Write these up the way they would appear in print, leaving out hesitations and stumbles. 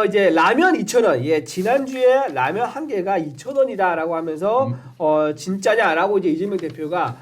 이제 라면 2,000원. 예, 지난주에 라면 한 개가 2,000원이다라고 하면서 진짜냐라고 이제 이재명 대표가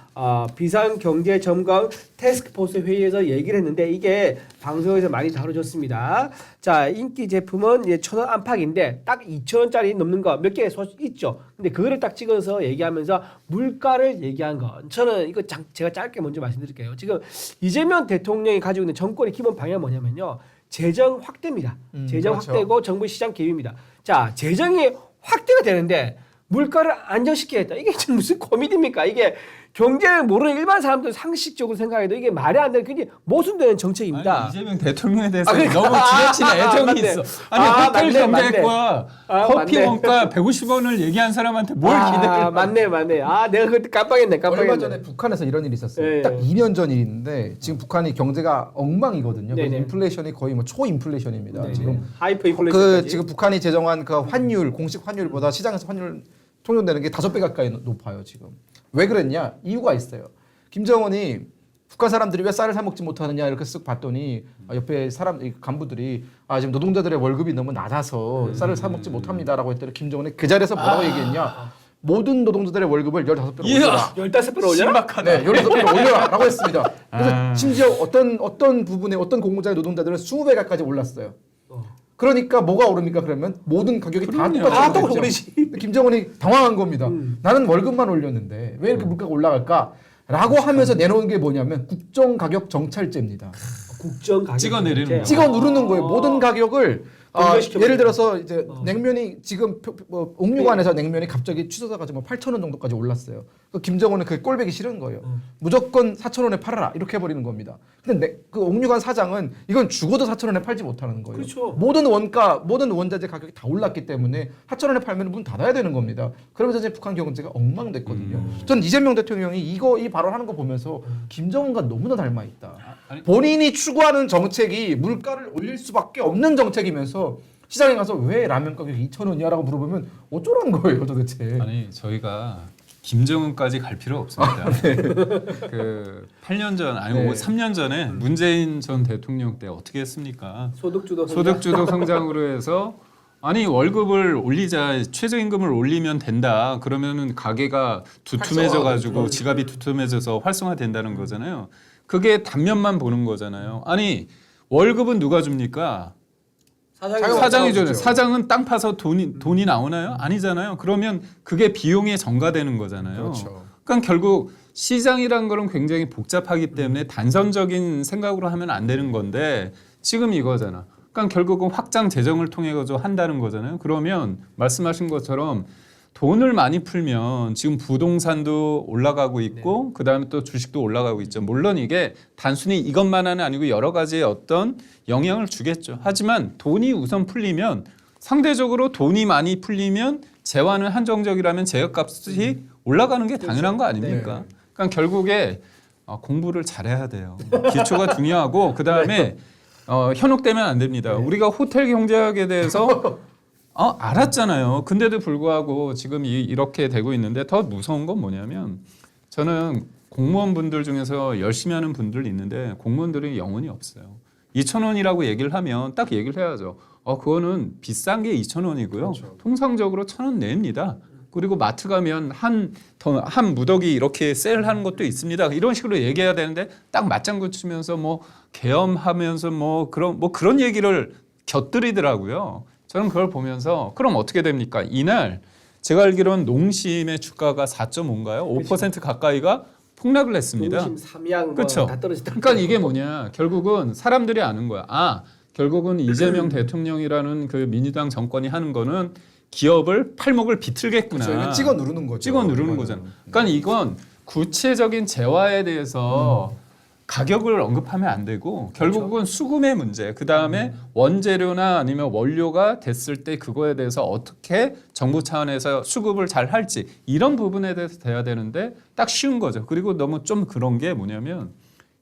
비상경제점검 태스크포스 회의에서 얘기를 했는데 이게 방송에서 많이 다뤄졌습니다. 자, 인기 제품은 이제 1,000원 안팎인데 딱 2,000원짜리 넘는 거 몇 개 있죠. 근데 그거를 딱 찍어서 얘기하면서 물가를 얘기한 건 저는 이거 제가 짧게 먼저 말씀드릴게요. 지금 이재명 대통령이 가지고 있는 정권의 기본 방향은 뭐냐면요. 재정 확대입니다. 재정 그렇죠. 확대고 정부 시장 개입니다. 자, 재정이 확대가 되는데 물가를 안정시키겠다. 이게 지금 무슨 고민입니까? 이게 경제를 모르는 일반 사람들 상식적으로 생각해도 이게 말이 안 되는 굉장히 모순되는 정책입니다. 아니, 이재명 대통령에 대해서 그러니까. 너무 지나친 애정이 맞네. 있어. 아니 호텔 경제과 커피 맞네. 원가 150원을 얘기한 사람한테 뭘 기대해? 맞네. 내가 그때 깜빡했네. 얼마 전에 북한에서 이런 일이 있었어요. 네. 딱 2년 전 일인데 지금 북한이 경제가 엉망이거든요. 네네. 인플레이션이 거의 뭐 초인플레이션입니다. 네네. 지금 하이퍼 인플레이션까지. 지금 북한이 제정한 그 환율 공식 환율보다 시장에서 환율 통용되는 게 5배 가까이 높아요. 지금 왜 그랬냐? 이유가 있어요. 김정은이 북한 사람들이 왜 쌀을 사 먹지 못하느냐 이렇게 쓱 봤더니 옆에 간부들이 지금 노동자들의 월급이 너무 낮아서 쌀을 사 먹지 못합니다라고 했더니 김정은이 그 자리에서 뭐라고 얘기했냐? 모든 노동자들의 월급을 15배로 올려라. 15배로 올려라? 신박하다. 네, 15배로 올려라라고 했습니다. 그래서 심지어 어떤 부분에 어떤 공공장의 노동자들은 20배 가까이 올랐어요. 그러니까 뭐가 오릅니까? 그러면 모든 가격이 다 그럼요. 똑같이 또 오르겠죠. 오르지. 김정은이 당황한 겁니다. 나는 월급만 올렸는데 왜 이렇게 물가가 올라갈까? 라고 하면서 내놓은 게 뭐냐면 국정가격 정찰제입니다. 국정 가격 찍어 내리는 거야. 찍어 누르는 거예요. 모든 가격을 동결시켜버리는 예를 들어서 이제 냉면이 지금 옥류관에서 냉면이 갑자기 취소돼가지고 뭐 8,000원 정도까지 올랐어요. 그 김정은은 그 꼴배기 싫은 거예요. 무조건 4,000원에 팔아라 이렇게 해버리는 겁니다. 근데 그 옥류관 사장은 이건 죽어도 4,000원에 팔지 못하는 거예요. 그렇죠. 모든 원자재 가격이 다 올랐기 때문에 4,000원에 팔면 문 닫아야 되는 겁니다. 그러면서 이제 북한 경제가 엉망됐거든요. 저는 이재명 대통령이 이 발언하는 거 보면서 김정은과 너무나 닮아 있다. 아니, 본인이 추구하는 정책이 물가를 올릴 수밖에 없는 정책이면서 시장에 가서 왜 라면 가격이 2,000원이야라고 물어보면 어쩌라는 거예요 도대체. 아니 저희가 김정은까지 갈 필요 없습니다. 그 8년 전 아니 네. 3년 전에 문재인 전 대통령 때 어떻게 했습니까? 소득주도 소득주도 성장으로 해서 아니 월급을 올리자 최저임금을 올리면 된다. 그러면은 가게가 두툼해져 가지고 지갑이 두툼해져서 활성화된다는 거잖아요. 그게 단면만 보는 거잖아요. 아니 월급은 누가 줍니까? 사장이 줘요. 사장은 땅 파서 돈이 나오나요? 아니잖아요. 그러면 그게 비용에 전가되는 거잖아요. 그렇죠. 그러니까 결국 시장이란 거는 굉장히 복잡하기 때문에 단선적인 생각으로 하면 안 되는 건데 지금 이거잖아. 그러니까 결국은 확장 재정을 통해 가지고 한다는 거잖아요. 그러면 말씀하신 것처럼 돈을 많이 풀면 지금 부동산도 올라가고 있고 그다음에 또 주식도 올라가고 있죠. 물론 이게 단순히 이것만은 아니고 여러 가지의 어떤 영향을 주겠죠. 하지만 돈이 우선 풀리면 상대적으로 돈이 많이 풀리면 재화는 한정적이라면 재화값이 올라가는 게 당연한 거 아닙니까? 그러니까 결국에 공부를 잘해야 돼요. 기초가 중요하고 그다음에 현혹되면 안 됩니다. 우리가 호텔 경제학에 대해서 알았잖아요. 근데도 불구하고 지금 이렇게 되고 있는데 더 무서운 건 뭐냐면 저는 공무원분들 중에서 열심히 하는 분들 있는데 공무원들이 영혼이 없어요. 2,000원이라고 얘기를 하면 딱 얘기를 해야죠. 그거는 비싼 게 2,000원이고요. 그렇죠. 통상적으로 1,000원 냅니다. 그리고 마트 가면 한 무더기 이렇게 세일하는 것도 있습니다. 이런 식으로 얘기해야 되는데 딱 맞장구 치면서 뭐 계엄하면서 뭐 그런 얘기를 곁들이더라고요. 저는 그걸 보면서 그럼 어떻게 됩니까? 이날 제가 알기로는 농심의 주가가 4.5인가요? 5% 가까이가 폭락을 했습니다. 농심, 삼양 그렇죠. 다 떨어졌다. 그러니까 이게 뭐냐? 결국은 사람들이 아는 거야. 결국은 이재명 대통령이라는 그 민주당 정권이 하는 거는 기업을 팔목을 비틀겠구나. 그렇죠. 찍어 누르는 거죠. 찍어 누르는 거잖아. 그러니까 이건 구체적인 재화에 대해서 가격을 언급하면 안 되고 결국은 수급의 문제. 그다음에 원재료나 아니면 원료가 됐을 때 그거에 대해서 어떻게 정부 차원에서 수급을 잘 할지 이런 부분에 대해서 돼야 되는데 딱 쉬운 거죠. 그리고 너무 좀 그런 게 뭐냐면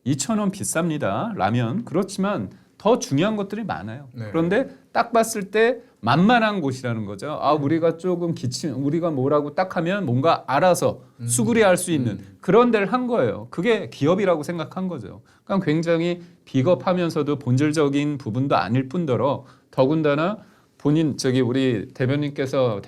2,000원 비쌉니다. 라면. 그렇지만 더 중요한 것들이 많아요. 네. 그런데 딱 봤을 때 만만한 곳이라는 거죠. 아, 우리가 조금 우리가 뭐라고 딱 하면 뭔가 알아서 수그리 할 수 있는 그런 데를 한 거예요. 그게 기업이라고 생각한 거죠. 그러니까 굉장히 비겁하면서도 본질적인 부분도 아닐 뿐더러 더군다나 본인 우리 대변인께서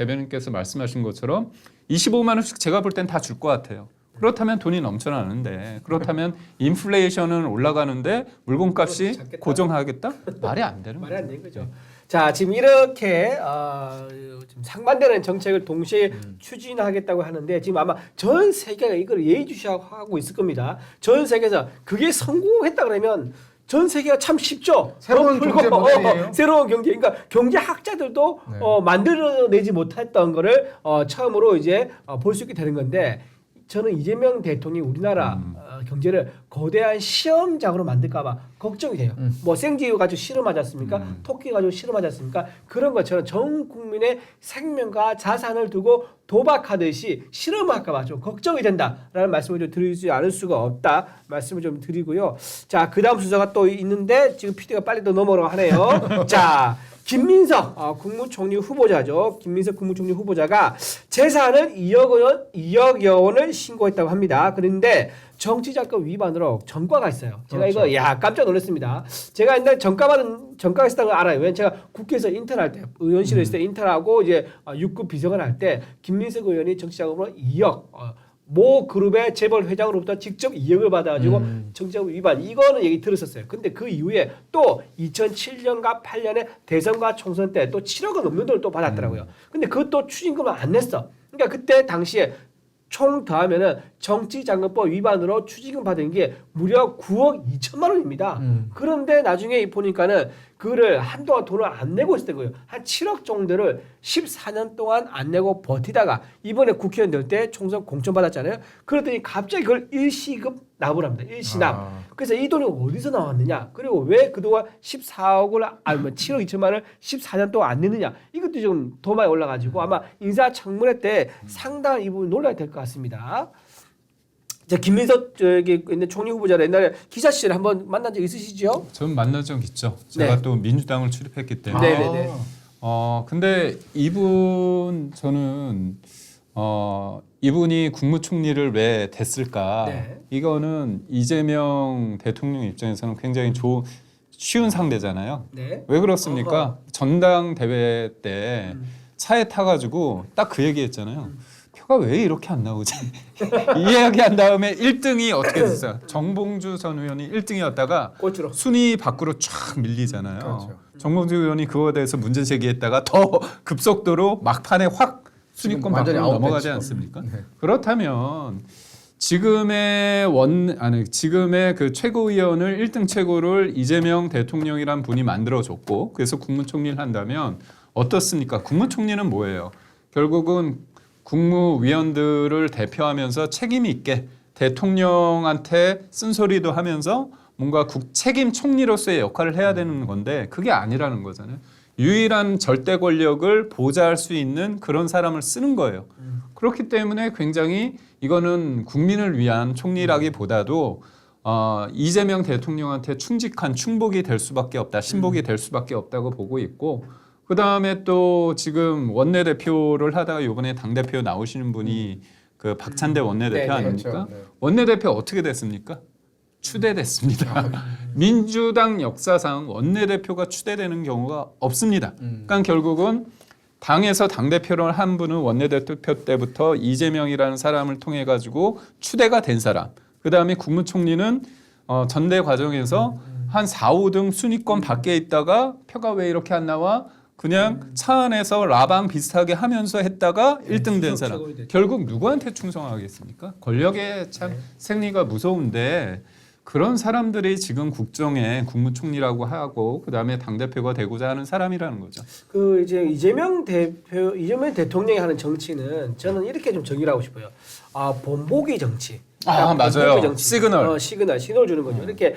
말씀하신 것처럼 25만 원씩 제가 볼 땐 다 줄 것 같아요. 그렇다면 돈이 넘쳐나는데 그렇다면 인플레이션은 올라가는데 물건값이 고정하겠다? 말이 안 되는 말이 안 거죠. 되는 거죠. 자, 지금 이렇게 지금 상반되는 정책을 동시에 추진하겠다고 하는데 지금 아마 전 세계가 이걸 예의주시하고 있을 겁니다. 전 세계에서 그게 성공했다 그러면 전 세계가 참 쉽죠. 새로운 경제 모델이에요. 새로운 경제. 그러니까 경제학자들도 네. 만들어내지 못했던 거를 처음으로 이제 볼 수 있게 되는 건데 저는 이재명 대통령이 우리나라 경제를 거대한 시험장으로 만들까봐 걱정이 돼요. 뭐 생쥐 가지고 실험하지 않습니까? 토끼 가지고 실험하지 않습니까? 그런 것처럼 전 국민의 생명과 자산을 두고 도박하듯이 실험할까봐 좀 걱정이 된다라는 말씀을 좀 드리지 않을 수가 없다 말씀을 좀 드리고요. 자, 그다음 순서가 또 있는데 지금 PD가 빨리 또 넘어가려고 하네요. 자. 김민석 국무총리 후보자죠. 김민석 국무총리 후보자가 재산을 2억여 원을 신고했다고 합니다. 그런데 정치자금 위반으로 전과가 있어요. 제가 그렇죠. 이거 깜짝 놀랐습니다. 제가 옛날 전과가 있었다는 걸 알아요. 왜냐면 제가 국회에서 인턴할 때, 의원실에 있을 때 인턴하고 이제 6급 비서관 할 때 김민석 의원이 정치자금으로 2억 모 그룹의 재벌 회장으로부터 직접 2억을 받아가지고 정치자금 위반 이거는 얘기 들었었어요. 근데 그 이후에 또 2007년과 8년에 대선과 총선 때 또 7억은 넘는 돈을 또 받았더라고요. 근데 그것도 추징금을 안 냈어. 그러니까 그때 당시에 총 더하면은 정치자금법 위반으로 추징금 받은 게 무려 9억 2천만 원입니다. 그런데 나중에 보니까는 그를 한동안 돈을 안 내고 있었던 거예요. 한 7억 정도를 14년 동안 안 내고 버티다가 이번에 국회의원 될 때 총선 공천 받았잖아요. 그랬더니 갑자기 그걸 일시급 납을 합니다. 일시납. 그래서 이 돈이 어디서 나왔느냐? 그리고 왜 그동안 14억을 아니면 7억 2천만 원을 14년 동안 안 냈느냐? 이것도 좀 도마에 올라가지고 아마 인사청문회 때 상당한 이 부분 논란이 될 것 같습니다. 자, 김민석 총리 후보자 옛날에 기자 시절에 한번 만난 적 있으시죠? 저는 만난 적 있죠. 제가 네. 또 민주당을 출입했기 때문에. 네네네. 근데 저는 이분이 국무총리를 왜 됐을까? 네. 이거는 이재명 대통령 입장에서는 굉장히 쉬운 상대잖아요. 네. 왜 그렇습니까? 전당대회 때 차에 타가지고 딱 그 얘기했잖아요. 표가 왜 이렇게 안 나오지? 이 이야기한 다음에 1등이 어떻게 됐어요? 정봉주 전 의원이 1등이었다가 꼴찌로. 순위 밖으로 쫙 밀리잖아요. 그렇죠. 정봉주 의원이 그거에 대해서 문제 제기했다가 더 급속도로 막판에 확 순위권 완전히 밖으로 넘어가지 아웃됐죠. 않습니까? 네. 그렇다면 지금의 그 최고위원을 1등 최고를 이재명 대통령이란 분이 만들어줬고 그래서 국무총리를 한다면 어떻습니까? 국무총리는 뭐예요? 결국은 국무위원들을 대표하면서 책임 있게 대통령한테 쓴소리도 하면서 뭔가 책임 총리로서의 역할을 해야 되는 건데 그게 아니라는 거잖아요. 유일한 절대 권력을 보좌할 수 있는 그런 사람을 쓰는 거예요. 그렇기 때문에 굉장히 이거는 국민을 위한 총리라기보다도 이재명 대통령한테 충복이 될 수밖에 없다. 신복이 될 수밖에 없다고 보고 있고 그 다음에 또 지금 원내대표를 하다가 이번에 당대표 나오시는 분이 그 박찬대 원내대표 네, 아닙니까? 그렇죠. 네. 원내대표 어떻게 됐습니까? 추대됐습니다. 민주당 역사상 원내대표가 추대되는 경우가 없습니다. 그러니까 결국은 당에서 당대표를 한 분은 원내대표 때부터 이재명이라는 사람을 통해 가지고 추대가 된 사람. 그다음에 국무총리는 전대 과정에서 한 4, 5등 순위권 밖에 있다가 표가 왜 이렇게 안 나와? 그냥 차 안에서 라방 비슷하게 하면서 했다가 1등 된 사람. 결국 누구한테 충성하겠습니까? 권력의 참 생리가 무서운데 그런 사람들이 지금 국정에 국무총리라고 하고 그다음에 당대표가 되고자 하는 사람이라는 거죠. 그 이제 이재명 대통령이 하는 정치는 저는 이렇게 좀 정의를 하고 싶어요. 본보기 정치. 맞아요. 본보기 정치. 시그널. 신호를 주는 거죠. 이렇게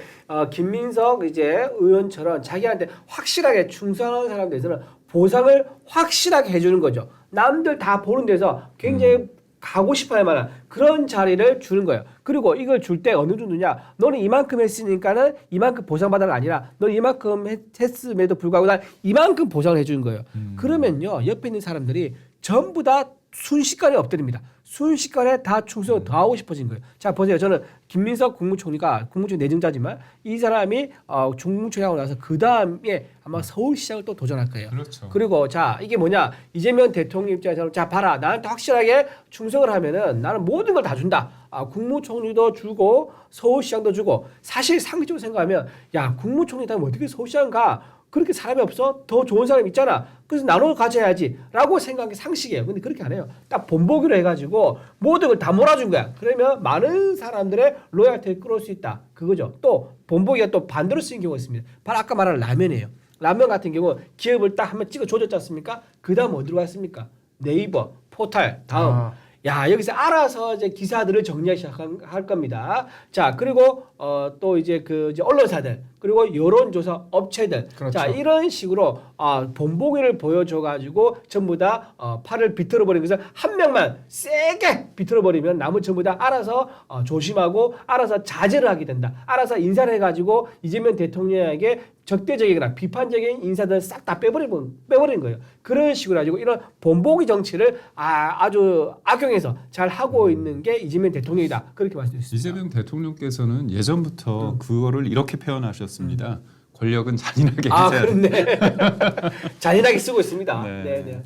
김민석 이제 의원처럼 자기한테 확실하게 충성하는 사람들에서는 보상을 확실하게 해주는 거죠. 남들 다 보는 데서 굉장히 가고 싶어할 만한 그런 자리를 주는 거예요. 그리고 이걸 줄 때 어느 정도냐? 너는 이만큼 했으니까는 이만큼 보상받는 게 아니라 너는 이만큼 했음에도 불구하고 난 이만큼 보상을 해주는 거예요. 그러면요 옆에 있는 사람들이 전부 다 순식간에 엎드립니다. 순식간에 다 충성을 더 하고 싶어진 거예요. 자 보세요. 저는 김민석 국무총리가 국무총리 내정자지만 이 사람이 국무총리하고 나서 그 다음에 아마 서울시장을 또 도전할 거예요. 그렇죠. 그리고 자 이게 뭐냐? 이재명 대통령 입장에서는 자 봐라 나한테 확실하게 충성을 하면은 나는 모든 걸 다 준다. 국무총리도 주고 서울시장도 주고 사실 상식적으로 생각하면 야 국무총리 다면 어떻게 서울시장 가? 그렇게 사람이 없어? 더 좋은 사람 있잖아. 그래서 나눠 가져야지 라고 생각한 게 상식이에요. 근데 그렇게 안 해요. 딱 본보기로 해가지고 모든 걸 다 몰아준 거야. 그러면 많은 사람들의 로얄티를 끌어올 수 있다. 그거죠. 또 본보기가 또 반대로 쓰인 경우가 있습니다. 바로 아까 말한 라면이에요. 라면 같은 경우 기업을 딱 한번 찍어 줘줬지 않습니까? 그 다음 어디로 갔습니까? 네이버, 포탈, 다음. 야 여기서 알아서 이제 기사들을 정리하기 시작할 겁니다. 자 그리고 또 이제 그 이제 언론사들 그리고 여론조사 업체들 그렇죠. 자 이런 식으로 본보기를 보여줘가지고 전부 다 팔을 비틀어 버리는 것을 한 명만 세게 비틀어 버리면 나머지 전부 다 알아서 조심하고 알아서 자제를 하게 된다. 알아서 인사를 해가지고 이재명 대통령에게 적대적이거나 비판적인 인사들을 싹 다 빼버리는 거예요. 그런 식으로 가지고 이런 본보기 정치를 아주 악용해서 잘 하고 있는 게 이재명 대통령이다. 그렇게 말씀드릴 수 있습니다. 이재명 대통령께서는 예전부터 그거를 이렇게 표현하셨습니다. 권력은 잔인하게 해야 그렇네. 잔인하게 쓰고 있습니다. 네. 네.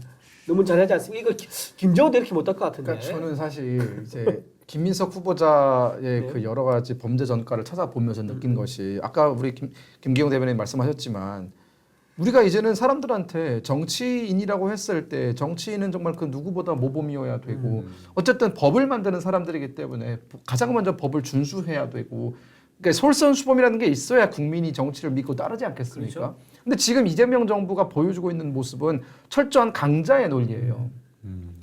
너무 잔인하지 않습니까? 이거 김정은도 이렇게 못할 것 같은데. 그러니까 저는 사실 이제 김민석 후보자의 네. 그 여러 가지 범죄 전과를 찾아보면서 느낀 것이 아까 우리 김기용 대변인 말씀하셨지만 우리가 이제는 사람들한테 정치인이라고 했을 때 정치인은 정말 그 누구보다 모범이어야 되고 어쨌든 법을 만드는 사람들이기 때문에 가장 먼저 법을 준수해야 되고 그러니까 솔선수범이라는 게 있어야 국민이 정치를 믿고 따르지 않겠습니까? 그렇죠. 근데 지금 이재명 정부가 보여주고 있는 모습은 철저한 강자의 논리예요.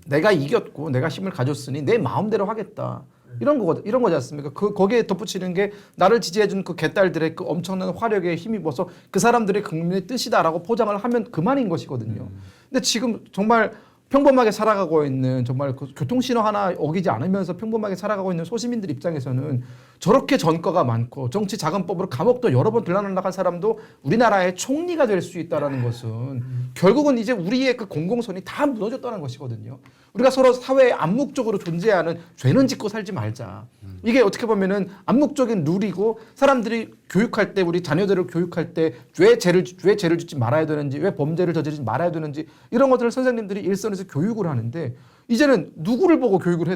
내가 이겼고 내가 힘을 가졌으니 내 마음대로 하겠다. 이런 거지 않습니까? 거기에 덧붙이는 게 나를 지지해준 그 개딸들의 그 엄청난 화력에 힘입어서 그 사람들의 국민의 뜻이다라고 포장을 하면 그만인 것이거든요. 근데 지금 정말 평범하게 살아가고 있는 정말 그 교통신호 하나 어기지 않으면서 평범하게 살아가고 있는 소시민들 입장에서는 저렇게 전과가 많고 정치 자금법으로 감옥도 여러 번 들락날락한 사람도 우리나라의 총리가 될 수 있다라는 것은 결국은 이제 우리의 그 공공선이 다 무너졌다는 것이거든요. 우리가 서로 사회에 암묵적으로 존재하는 죄는 짓고 살지 말자. 이게 어떻게 보면은 암묵적인 룰이고 사람들이 교육할 때 우리 자녀들을 교육할 때 왜 죄를 짓지 말아야 되는지 왜 범죄를 저지르지 말아야 되는지 이런 것들을 선생님들이 일선에서 교육을 하는데 이제는 누구를 보고 교육을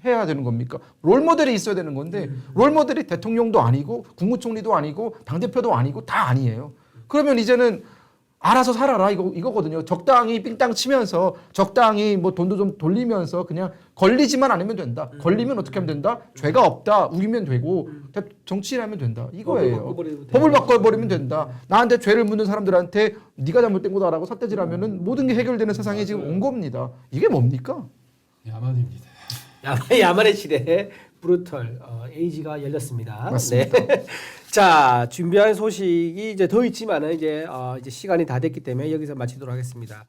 해야 되는 겁니까? 롤모델이 있어야 되는 건데 롤모델이 대통령도 아니고 국무총리도 아니고 당대표도 아니고 다 아니에요. 그러면 이제는 알아서 살아라 이거거든요. 적당히 삥땅 치면서 적당히 뭐 돈도 좀 돌리면서 그냥 걸리지만 않으면 된다. 걸리면 어떻게 하면 된다? 죄가 없다. 우기면 되고 정치인하면 된다. 이거예요. 법을 바꿔버리면 된다. 나한테 죄를 묻는 사람들한테 네가 잘못된 거다라고 삿대질하면은 모든 게 해결되는 세상에 지금 온 겁니다. 이게 뭡니까? 야만입니다. 야만의 시대 브루털 에이지가 열렸습니다. 맞습니다. 네. 자 준비한 소식이 이제 더 있지만은 이제 시간이 다 됐기 때문에 여기서 마치도록 하겠습니다.